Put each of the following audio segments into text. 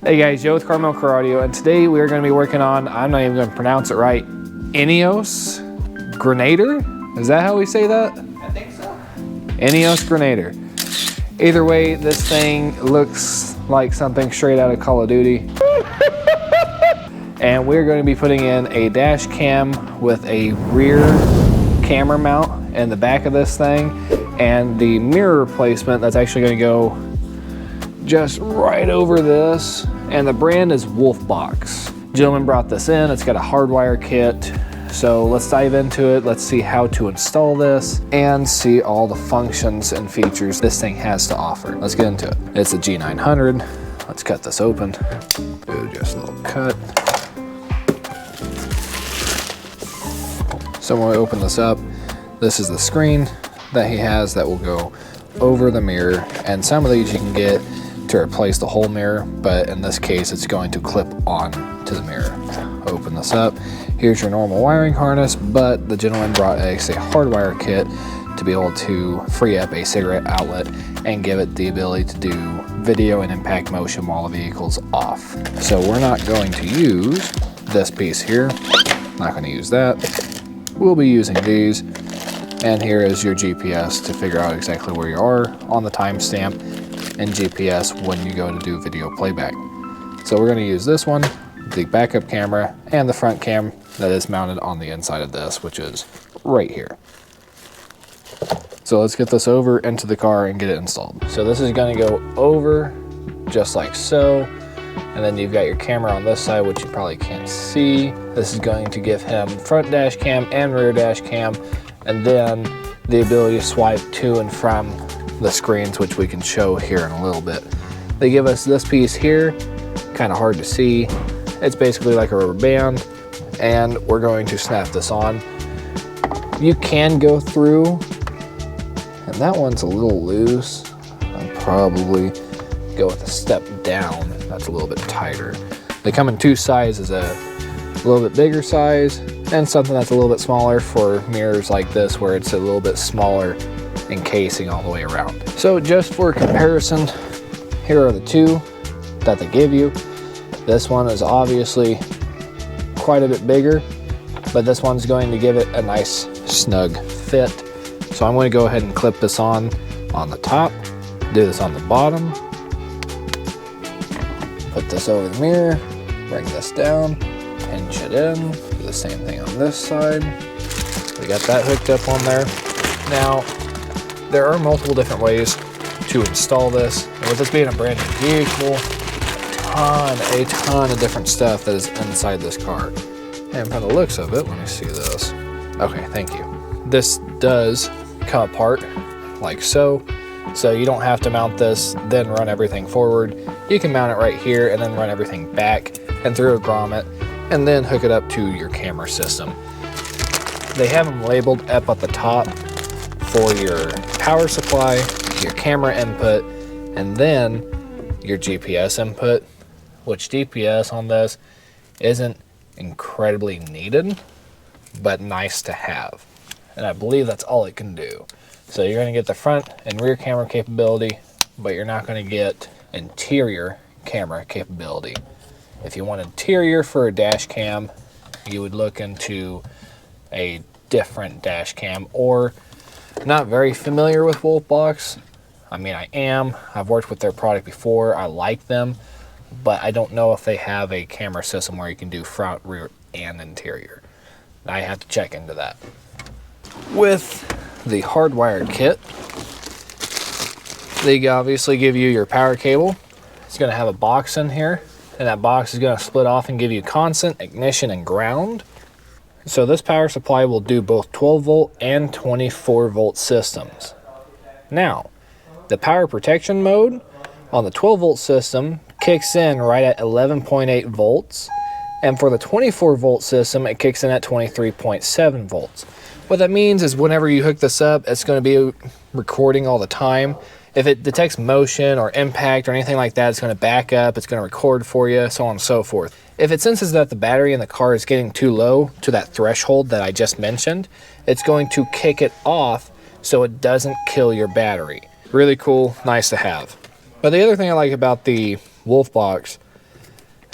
Hey guys, Joe with Carmel Car Audio, and today we are going to be working on, I'm not even going to pronounce it right, INEOS Grenadier? Is that how we say that? I think so. INEOS Grenadier. Either way, this thing looks like something straight out of Call of Duty. And we're going to be putting in a dash cam with a rear camera mount in the back of this thing, and the mirror replacement that's actually going to go just right over this, and the brand is WolfBox. Gentleman brought this in. It's got a Hardwire kit. So let's dive into it. Let's see how to install this and see all the functions and features this thing has to offer. Let's get into it. It's a G900. Let's cut this open. Do just a little cut. So when we open this up, this is the screen that he has that will go over the mirror, and some of these you can get to replace the whole mirror, but in this case it's going to clip on to the mirror. Open this up. Here's your normal wiring harness, but the gentleman brought a Hardwire kit to be able to free up a cigarette outlet and give it the ability to do video and impact motion while the vehicle's off. So we're not going to use this piece here. Not going to use that. We'll be using these. And here is your GPS to figure out exactly where you are on the timestamp, and GPS when you go to do video playback. So we're going to use this one, the backup camera, and the front cam that is mounted on the inside of this, which is right here. So let's get this over into the car and get it installed. So this is going to go over just like so, and then you've got your camera on this side, which you probably can't see. This is going to give him front dash cam and rear dash cam, and then the ability to swipe to and from the screens, which we can show here in a little bit. They give us this piece here, kind of hard to see. It's basically like a rubber band, and we're going to snap this on. You can go through, and that one's a little loose. I'd probably go with a step down. That's a little bit tighter. They come in two sizes, a little bit bigger size and something that's a little bit smaller for mirrors like this, where it's a little bit smaller encasing all the way around. So just for comparison, here are the two that they give you. This one is obviously quite a bit bigger, but this one's going to give it a nice snug fit. So I'm going to go ahead and clip this on the top, do this on the bottom, put this over the mirror, bring this down, pinch it in, do the same thing on this side. We got that hooked up on there. Now, there are multiple different ways to install this. And with this being a brand new vehicle, a ton of different stuff that is inside this car. And from the looks of it, let me see this. Okay, thank you. This does come apart like so. So you don't have to mount this, then run everything forward. You can mount it right here and then run everything back and through a grommet, and then hook it up to your camera system. They have them labeled up at the top for your power supply, your camera input, and then your GPS input, which GPS on this isn't incredibly needed, but nice to have. And I believe that's all it can do. So you're going to get the front and rear camera capability, but you're not going to get interior camera capability. If you want interior for a dash cam, you would look into a different dash cam, or not very familiar with WolfBox. I mean, I am. I've worked with their product before. I like them, but I don't know if they have a camera system where you can do front, rear, and interior. I have to check into that. With the Hardwire kit, they obviously give you your power cable. It's going to have a box in here, and that box is going to split off and give you constant, ignition, and ground. So this power supply will do both 12 volt and 24 volt systems. Now, the power protection mode on the 12 volt system kicks in right at 11.8 volts, and for the 24 volt system it kicks in at 23.7 volts. What that means is whenever you hook this up, it's going to be recording all the time. If it detects motion or impact or anything like that, it's going to back up, it's going to record for you, so on and so forth. If it senses that the battery in the car is getting too low to that threshold that I just mentioned, it's going to kick it off so it doesn't kill your battery. Really cool, nice to have. But the other thing I like about the WolfBox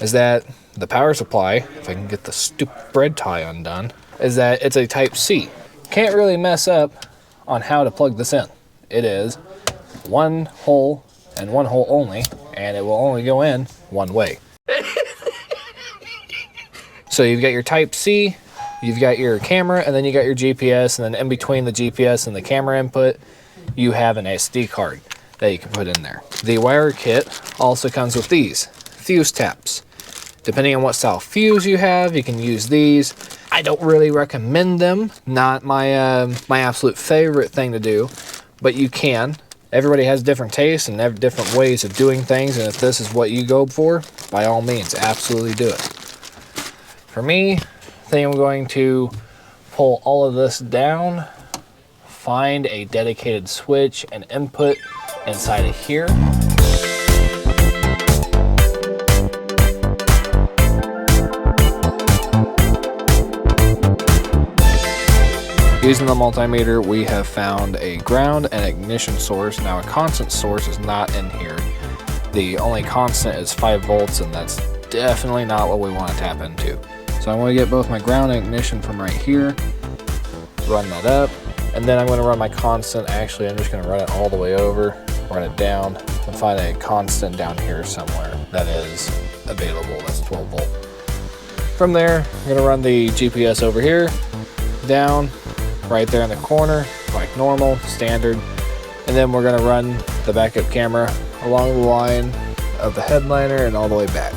is that the power supply, if I can get the stupid bread tie undone, is that it's a Type C. Can't really mess up on how to plug this in. It is one hole and one hole only, and it will only go in one way. So you've got your Type C, you've got your camera, and then you got your GPS, and then in between the GPS and the camera input, you have an SD card that you can put in there. The wire kit also comes with these fuse taps. Depending on what style fuse you have, you can use these. I don't really recommend them, not my my absolute favorite thing to do, but you can. Everybody has different tastes and have different ways of doing things, and if this is what you go for, by all means, absolutely do it. For me, I think I'm going to pull all of this down, find a dedicated switch and input inside of here. Using the multimeter, we have found a ground and ignition source. Now, a constant source is not in here. The only constant is 5 volts, and that's definitely not what we want to tap into. So I'm going to get both my ground and ignition from right here, run that up, and then I'm going to run my constant. Actually, I'm just going to run it all the way over, run it down, and find a constant down here somewhere that is available. That's 12 volt. From there, I'm going to run the GPS over here, down, right there in the corner, like normal, standard. And then we're going to run the backup camera along the line of the headliner and all the way back.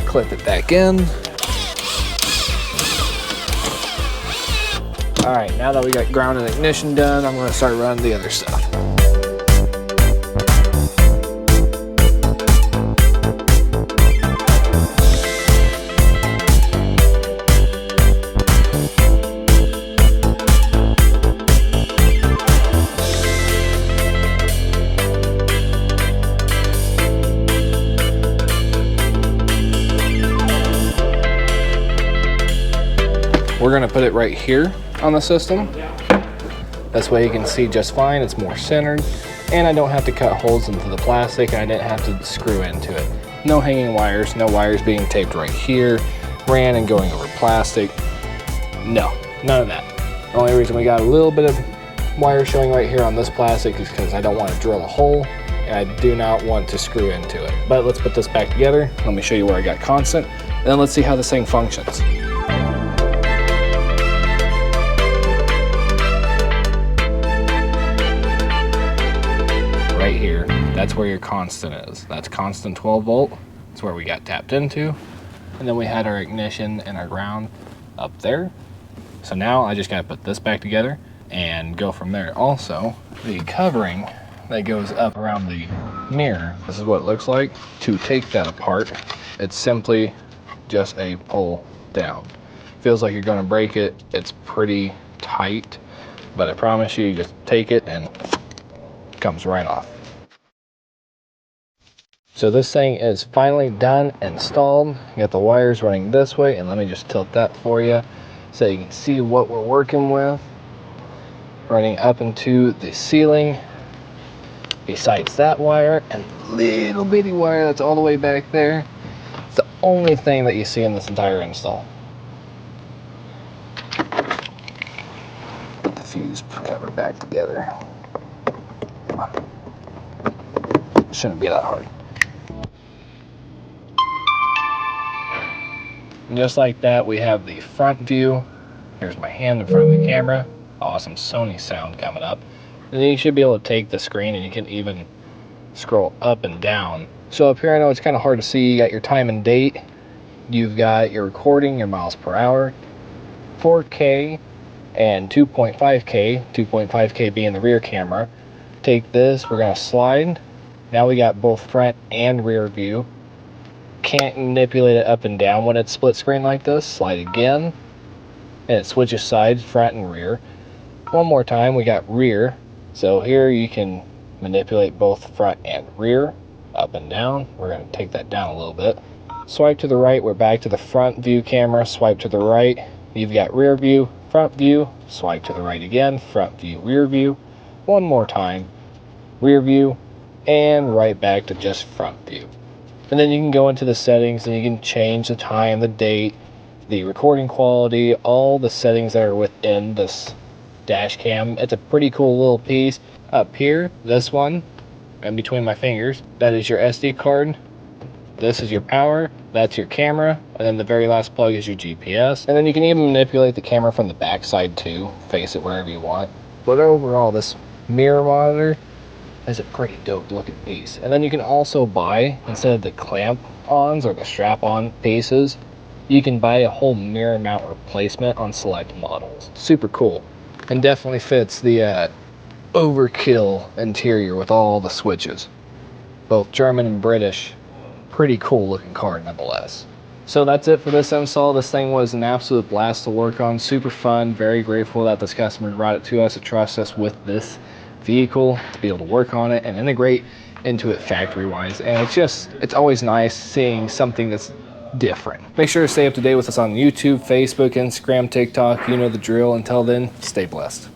Clip it back in. All right, now that we got ground and ignition done, I'm going to start running the other stuff. We're gonna put it right here on the system. This way you can see just fine, it's more centered, and I don't have to cut holes into the plastic, and I didn't have to screw into it. No hanging wires, no wires being taped right here, ran and going over plastic. No, none of that. The only reason we got a little bit of wire showing right here on this plastic is because I don't want to drill a hole, and I do not want to screw into it. But let's put this back together. Let me show you where I got constant, and then let's see how this thing functions. Right here, that's where your constant is. That's constant 12 volt. That's where we got tapped into. And then we had our ignition and our ground up there. So now I just gotta put this back together and go from there. Also, the covering that goes up around the mirror, this is what it looks like. To take that apart, it's simply just a pull down. Feels like you're gonna break it. It's pretty tight, but I promise you, just take it and it comes right off. So this thing is finally done, installed. You got the wires running this way, and let me just tilt that for you so you can see what we're working with. Running up into the ceiling, besides that wire and little bitty wire that's all the way back there. It's the only thing that you see in this entire install. Put the fuse cover back together. Shouldn't be that hard. And just like that, we have the front view. Here's my hand in front of the camera. Awesome Sony sound coming up. And then you should be able to take the screen and you can even scroll up and down. So up here, I know it's kind of hard to see. You got your time and date. You've got your recording, your miles per hour, 4K and 2.5K. 2.5K being the rear camera. Take this, we're gonna slide. Now we got both front and rear view. Can't manipulate it up and down when it's split screen like this. Slide again, and it switches sides, front and rear. One more time, we got rear. So here you can manipulate both front and rear, up and down. We're gonna take that down a little bit. Swipe to the right, we're back to the front view camera. Swipe to the right, you've got rear view, front view, swipe to the right again, front view, rear view, one more time, rear view, and right back to just front view. And then you can go into the settings and you can change the time, the date, the recording quality, all the settings that are within this dash cam. It's a pretty cool little piece. Up here, this one, and between my fingers, that is your SD card. This is your power, that's your camera, and then the very last plug is your GPS. And then you can even manipulate the camera from the back side too, face it wherever you want. But overall, this mirror monitor is a pretty dope looking piece. And then you can also buy, instead of the clamp-ons or the strap-on pieces, you can buy a whole mirror mount replacement on select models. Super cool. And definitely fits the overkill interior with all the switches. Both German and British. Pretty cool looking car nonetheless. So that's it for this install. This thing was an absolute blast to work on. Super fun. Very grateful that this customer brought it to us to trust us with this vehicle to be able to work on it and integrate into it factory wise. And it's always nice seeing something that's different. Make sure to stay up to date with us on YouTube, Facebook, Instagram, TikTok. You know the drill. Until then, stay blessed.